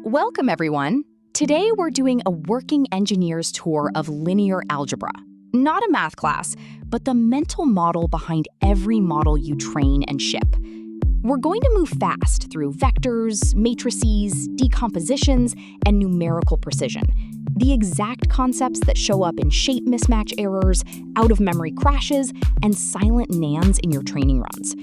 Welcome, everyone. Today, we're doing a working engineer's tour of linear algebra. Not a math class, but the mental model behind every model you train and ship. We're going to move fast through vectors, matrices, decompositions, and numerical precision. The exact concepts that show up in shape mismatch errors, out-of-memory crashes, and silent nans in your training runs.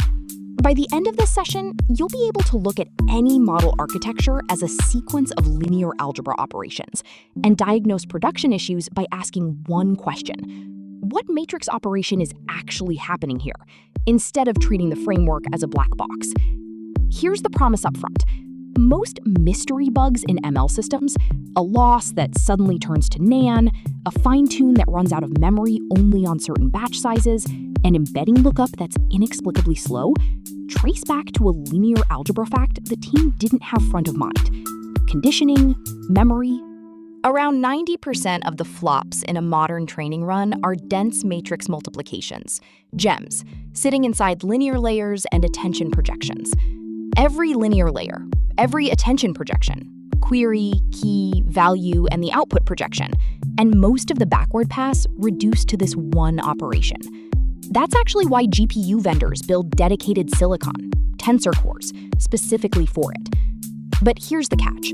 By the end of this session, you'll be able to look at any model architecture as a sequence of linear algebra operations and diagnose production issues by asking one question: what matrix operation is actually happening here, instead of treating the framework as a black box? Here's the promise up front. Most mystery bugs in ML systems, a loss that suddenly turns to nan, a fine-tune that runs out of memory only on certain batch sizes, an embedding lookup that's inexplicably slow, trace back to a linear algebra fact the team didn't have front of mind: conditioning, memory. Around 90% of the flops in a modern training run are dense matrix multiplications, GEMs, sitting inside linear layers and attention projections. Every linear layer, every attention projection, query, key, value, and the output projection, and most of the backward pass reduced to this one operation. That's actually why GPU vendors build dedicated silicon, tensor cores, specifically for it. But here's the catch.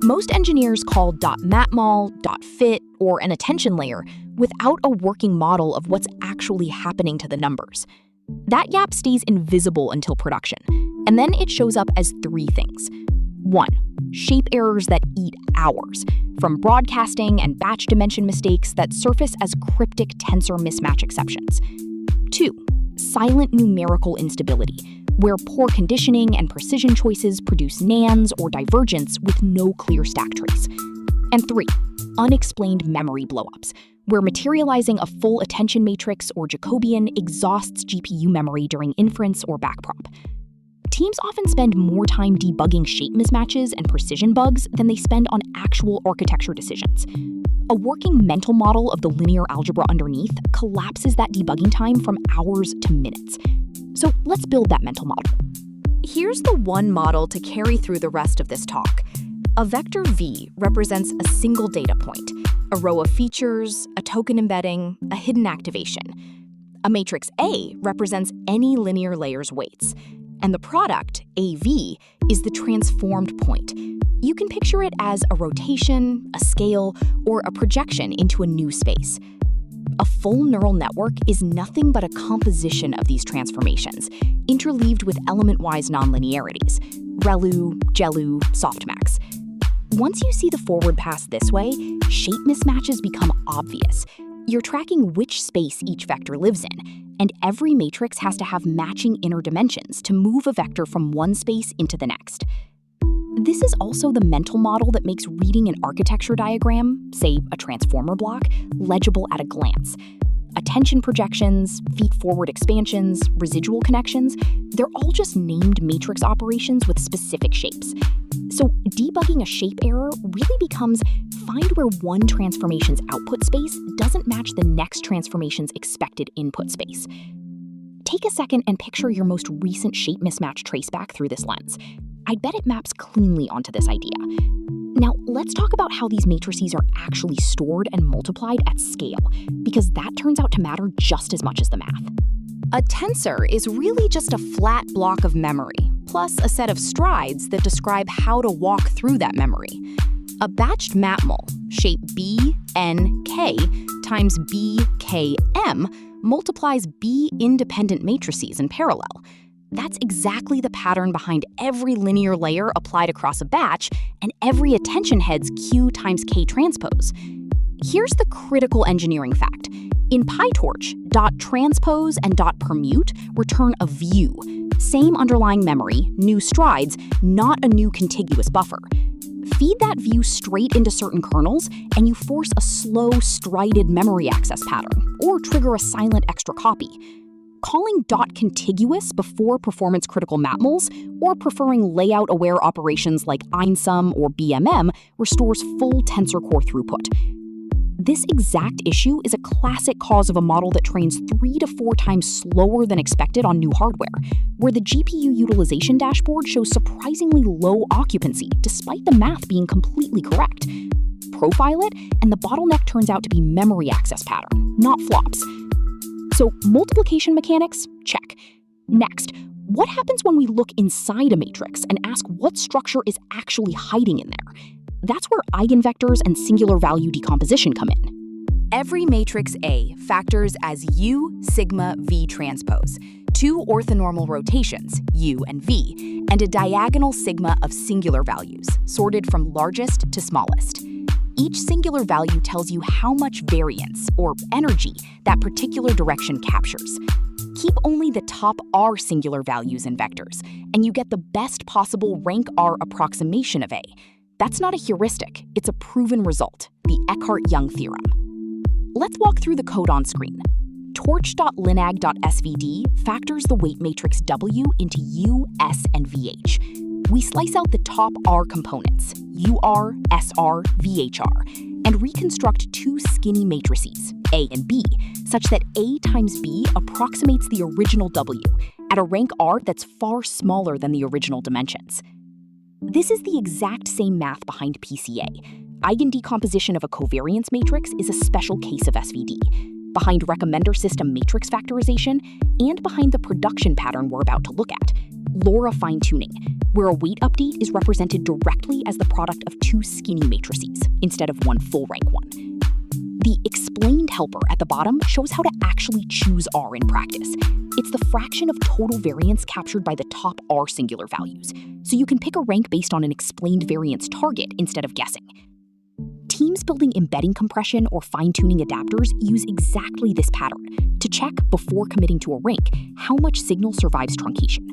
Most engineers call .matmul, .fit, or an attention layer without a working model of what's actually happening to the numbers. That gap stays invisible until production, and then it shows up as three things. 1. Shape errors that eat hours, from broadcasting and batch dimension mistakes that surface as cryptic tensor mismatch exceptions. 2. Silent numerical instability, where poor conditioning and precision choices produce nans or divergence with no clear stack trace. And 3. Unexplained memory blowups, where materializing a full attention matrix or Jacobian exhausts GPU memory during inference or backprop. Teams often spend more time debugging shape mismatches and precision bugs than they spend on actual architecture decisions. A working mental model of the linear algebra underneath collapses that debugging time from hours to minutes. So let's build that mental model. Here's the one model to carry through the rest of this talk. A vector V represents a single data point, a row of features, a token embedding, a hidden activation. A matrix A represents any linear layer's weights. And the product, AV, is the transformed point. You can picture it as a rotation, a scale, or a projection into a new space. A full neural network is nothing but a composition of these transformations, interleaved with element-wise nonlinearities: ReLU, GeLU, softmax. Once you see the forward pass this way, shape mismatches become obvious. You're tracking which space each vector lives in, and every matrix has to have matching inner dimensions to move a vector from one space into the next. This is also the mental model that makes reading an architecture diagram, say a transformer block, legible at a glance. Attention projections, feet-forward expansions, residual connections, they're all just named matrix operations with specific shapes. So debugging a shape error really becomes find where one transformation's output space doesn't match the next transformation's expected input space. Take a second and picture your most recent shape mismatch traceback through this lens. I'd bet it maps cleanly onto this idea. Now, let's talk about how these matrices are actually stored and multiplied at scale, because that turns out to matter just as much as the math. A tensor is really just a flat block of memory, plus a set of strides that describe how to walk through that memory. A batched matmul, shape B, N, K, times B, K, M, multiplies B independent matrices in parallel. That's exactly the pattern behind every linear layer applied across a batch and every attention head's Q times K transpose. Here's the critical engineering fact. In PyTorch, .transpose and .permute return a view. Same underlying memory, new strides, not a new contiguous buffer. Feed that view straight into certain kernels, and you force a slow, strided memory access pattern, or trigger a silent extra copy. Calling .contiguous before performance-critical matmuls, or preferring layout-aware operations like einsum or BMM, restores full tensor core throughput. This exact issue is a classic cause of a model that trains 3 to 4 times slower than expected on new hardware, where the GPU utilization dashboard shows surprisingly low occupancy despite the math being completely correct. Profile it, and the bottleneck turns out to be memory access pattern, not flops. So multiplication mechanics? Check. Next, what happens when we look inside a matrix and ask what structure is actually hiding in there? That's where eigenvectors and singular value decomposition come in. Every matrix A factors as U, sigma, V transpose, 2 orthonormal rotations, U and V, and a diagonal sigma of singular values, sorted from largest to smallest. Each singular value tells you how much variance, or energy, that particular direction captures. Keep only the top R singular values in vectors, and you get the best possible rank R approximation of A. That's not a heuristic, it's a proven result, the Eckhart-Young theorem. Let's walk through the code on screen. Torch.linag.svd factors the weight matrix W into U, S, and VH. We slice out the top R components, UR, SR, VHR, and reconstruct 2 skinny matrices, A and B, such that A times B approximates the original W at a rank R that's far smaller than the original dimensions. This is the exact same math behind PCA. Eigendecomposition of a covariance matrix is a special case of SVD, behind recommender system matrix factorization, and behind the production pattern we're about to look at, LoRa fine-tuning, where a weight update is represented directly as the product of 2 skinny matrices, instead of one full rank one. The explained helper at the bottom shows how to actually choose R in practice. It's the fraction of total variance captured by the top R singular values, so you can pick a rank based on an explained variance target instead of guessing. Teams building embedding compression or fine-tuning adapters use exactly this pattern to check, before committing to a rank, how much signal survives truncation.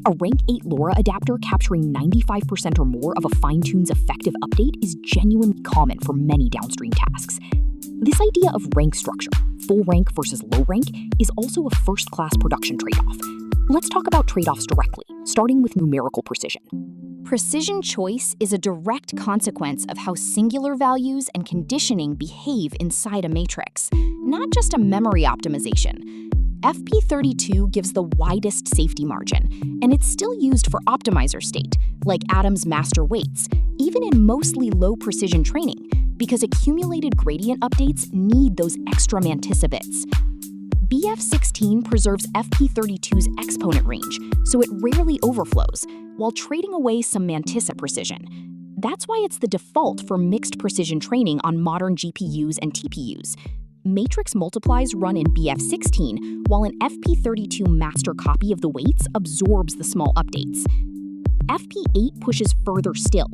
A rank 8 LoRa adapter capturing 95% or more of a fine-tune's effective update is genuinely common for many downstream tasks. This idea of rank structure, full rank versus low rank, is also a first-class production trade-off. Let's talk about trade-offs directly, starting with numerical precision. Precision choice is a direct consequence of how singular values and conditioning behave inside a matrix, not just a memory optimization. FP32 gives the widest safety margin, and it's still used for optimizer state, like Adam's master weights, even in mostly low-precision training, because accumulated gradient updates need those extra mantissa bits. BF16 preserves FP32's exponent range, so it rarely overflows, while trading away some mantissa precision. That's why it's the default for mixed precision training on modern GPUs and TPUs. Matrix multiplies run in BF16, while an FP32 master copy of the weights absorbs the small updates. FP8 pushes further still.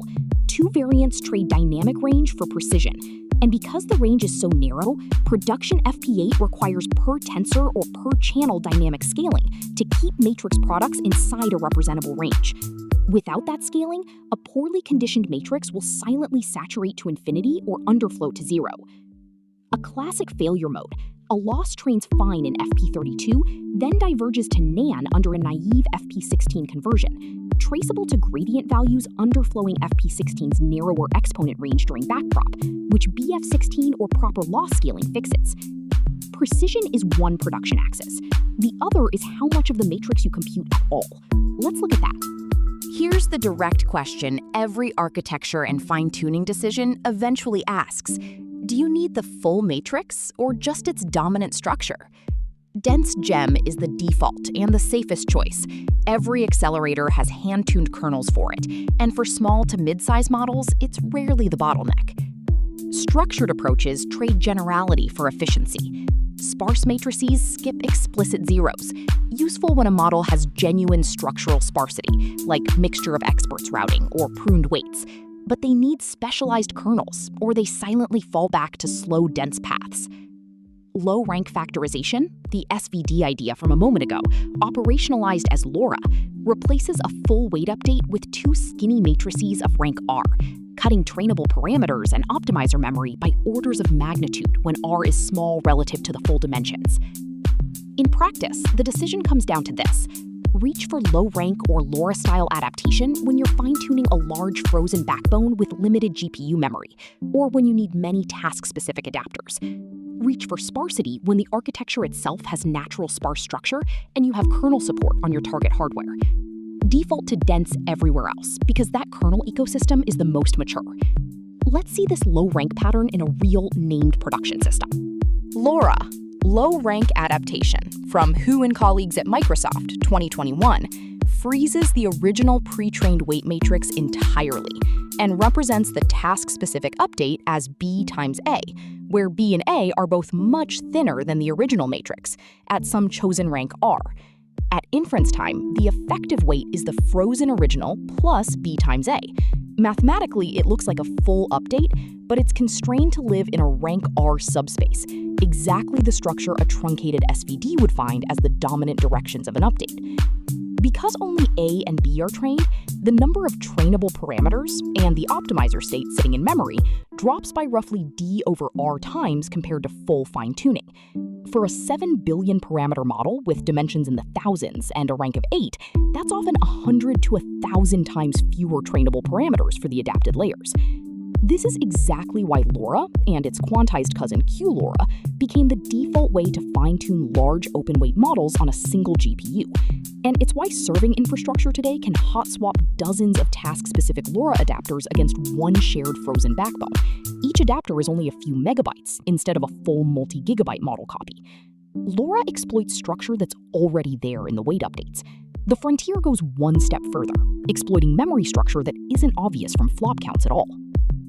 2 variants trade dynamic range for precision, and because the range is so narrow, production FP8 requires per tensor or per channel dynamic scaling to keep matrix products inside a representable range. Without that scaling, a poorly conditioned matrix will silently saturate to infinity or underflow to 0. A classic failure mode, a loss trains fine in FP32, then diverges to NaN under a naive FP16 conversion, traceable to gradient values underflowing FP16's narrower exponent range during backprop, which BF16 or proper loss scaling fixes. Precision is one production axis. The other is how much of the matrix you compute at all. Let's look at that. Here's the direct question every architecture and fine-tuning decision eventually asks. Do you need the full matrix or just its dominant structure? Dense gem is the default and the safest choice. Every accelerator has hand-tuned kernels for it, and for small to mid-size models, it's rarely the bottleneck. Structured approaches trade generality for efficiency. Sparse matrices skip explicit zeros, useful when a model has genuine structural sparsity, like mixture of experts routing or pruned weights. But they need specialized kernels, or they silently fall back to slow, dense paths. Low-rank factorization, the SVD idea from a moment ago, operationalized as LoRa, replaces a full weight update with 2 skinny matrices of rank R, cutting trainable parameters and optimizer memory by orders of magnitude when R is small relative to the full dimensions. In practice, the decision comes down to this. Reach for low-rank or LoRa-style adaptation when you're fine-tuning a large frozen backbone with limited GPU memory, or when you need many task-specific adapters. Reach for sparsity when the architecture itself has natural sparse structure and you have kernel support on your target hardware. Default to dense everywhere else, because that kernel ecosystem is the most mature. Let's see this low-rank pattern in a real named production system. LoRa, low-rank adaptation, from Hu and colleagues at Microsoft, 2021, freezes the original pre-trained weight matrix entirely and represents the task-specific update as B times A, where B and A are both much thinner than the original matrix, at some chosen rank R. At inference time, the effective weight is the frozen original plus B times A. Mathematically, it looks like a full update, but it's constrained to live in a rank R subspace, exactly the structure a truncated SVD would find as the dominant directions of an update. Because only A and B are trained, the number of trainable parameters and the optimizer state sitting in memory drops by roughly D over R times compared to full fine-tuning. For a 7 billion parameter model with dimensions in the thousands and a rank of 8, that's often 100 to 1,000 times fewer trainable parameters for the adapted layers. This is exactly why LoRa, and its quantized cousin QLoRa, became the default way to fine-tune large open-weight models on a single GPU. And it's why serving infrastructure today can hot-swap dozens of task-specific LoRa adapters against one shared frozen backbone. Each adapter is only a few megabytes instead of a full multi-gigabyte model copy. LoRa exploits structure that's already there in the weight updates. The frontier goes one step further, exploiting memory structure that isn't obvious from flop counts at all.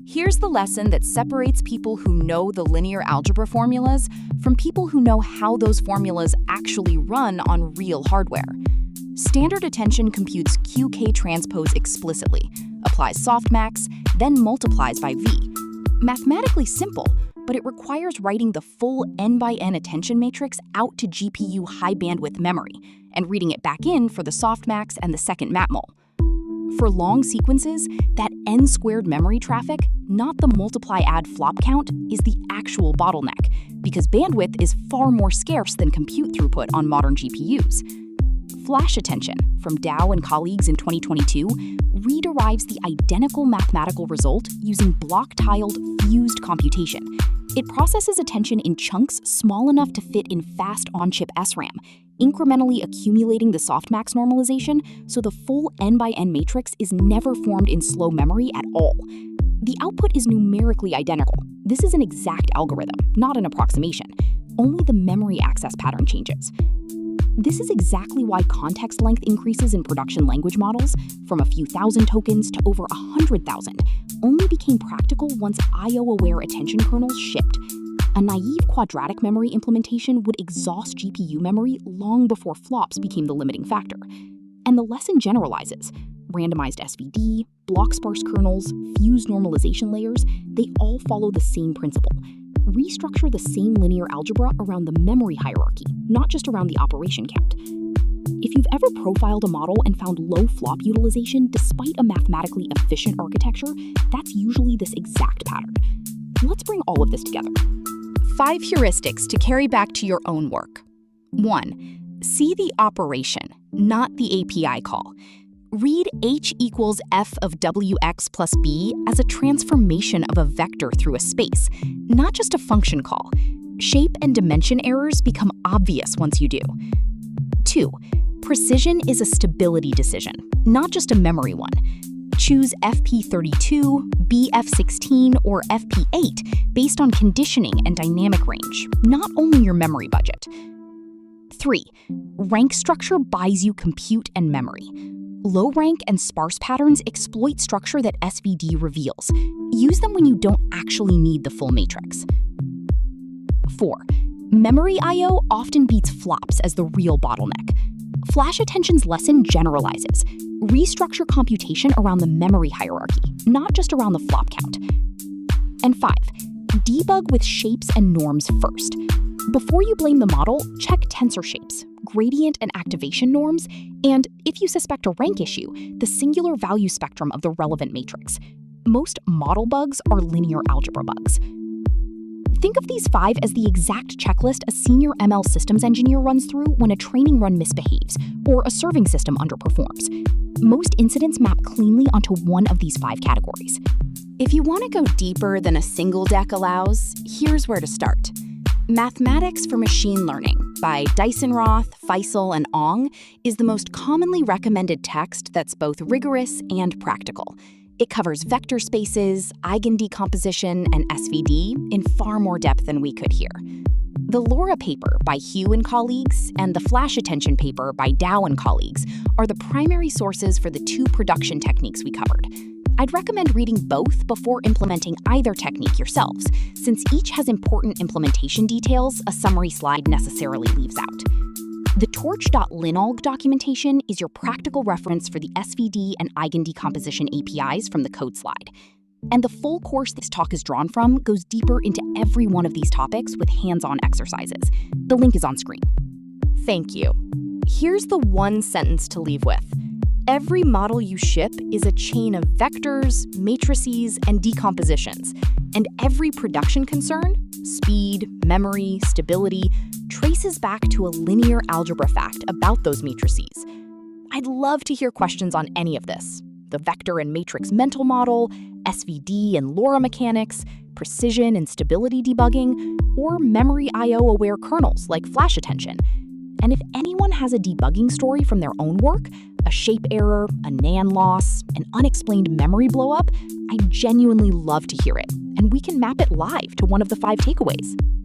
Here's the lesson that separates people who know the linear algebra formulas from people who know how those formulas actually run on real hardware. Standard attention computes QK transpose explicitly, applies softmax, then multiplies by V. Mathematically simple, but it requires writing the full n by n attention matrix out to GPU high bandwidth memory and reading it back in for the softmax and the second matmul. For long sequences, that n-squared memory traffic, not the multiply-add flop count, is the actual bottleneck, because bandwidth is far more scarce than compute throughput on modern GPUs. Flash attention, from Dow and colleagues in 2022, rederives the identical mathematical result using block-tiled fused computation. It processes attention in chunks small enough to fit in fast on-chip SRAM, incrementally accumulating the softmax normalization so the full n by n matrix is never formed in slow memory at all. The output is numerically identical. This is an exact algorithm, not an approximation. Only the memory access pattern changes. This is exactly why context length increases in production language models, from a few thousand tokens to over 100,000, only became practical once I/O-aware attention kernels shipped. A naive quadratic memory implementation would exhaust GPU memory long before flops became the limiting factor. And the lesson generalizes. Randomized SVD, block-sparse kernels, fused normalization layers, they all follow the same principle. Restructure the same linear algebra around the memory hierarchy, not just around the operation count. If you've ever profiled a model and found low flop utilization despite a mathematically efficient architecture, that's usually this exact pattern. Let's bring all of this together. 5 heuristics to carry back to your own work. 1. See the operation, not the API call. Read H equals f of wx plus b as a transformation of a vector through a space, not just a function call. Shape and dimension errors become obvious once you do. 2. Precision is a stability decision, not just a memory one. Choose FP32, BF16, or FP8 based on conditioning and dynamic range, not only your memory budget. 3. Rank structure buys you compute and memory. Low rank and sparse patterns exploit structure that SVD reveals. Use them when you don't actually need the full matrix. 4. Memory I/O often beats flops as the real bottleneck. Flash attention's lesson generalizes. Restructure computation around the memory hierarchy, not just around the flop count. And 5. Debug with shapes and norms first. Before you blame the model, check tensor shapes, gradient and activation norms, and, if you suspect a rank issue, the singular value spectrum of the relevant matrix. Most model bugs are linear algebra bugs. Think of these 5 as the exact checklist a senior ML systems engineer runs through when a training run misbehaves or a serving system underperforms. Most incidents map cleanly onto one of these 5 categories. If you want to go deeper than a single deck allows, here's where to start. Mathematics for Machine Learning by Dyson-Roth, Faisal, and Ong is the most commonly recommended text that's both rigorous and practical. It covers vector spaces, eigendecomposition, and SVD in far more depth than we could here. The LoRa paper by Hugh and colleagues and the flash attention paper by Dow and colleagues are the primary sources for the 2 production techniques we covered. I'd recommend reading both before implementing either technique yourselves, since each has important implementation details a summary slide necessarily leaves out. The torch.linalg documentation is your practical reference for the SVD and eigendecomposition APIs from the code slide. And the full course this talk is drawn from goes deeper into every one of these topics with hands-on exercises. The link is on screen. Thank you. Here's the one sentence to leave with. Every model you ship is a chain of vectors, matrices, and decompositions. And every production concern, speed, memory, stability, traces back to a linear algebra fact about those matrices. I'd love to hear questions on any of this. The vector and matrix mental model, SVD and LoRa mechanics, precision and stability debugging, or memory I/O-aware kernels like flash attention. And if anyone has a debugging story from their own work, a shape error, a NaN loss, an unexplained memory blowup, I'd genuinely love to hear it, and we can map it live to one of the 5 takeaways.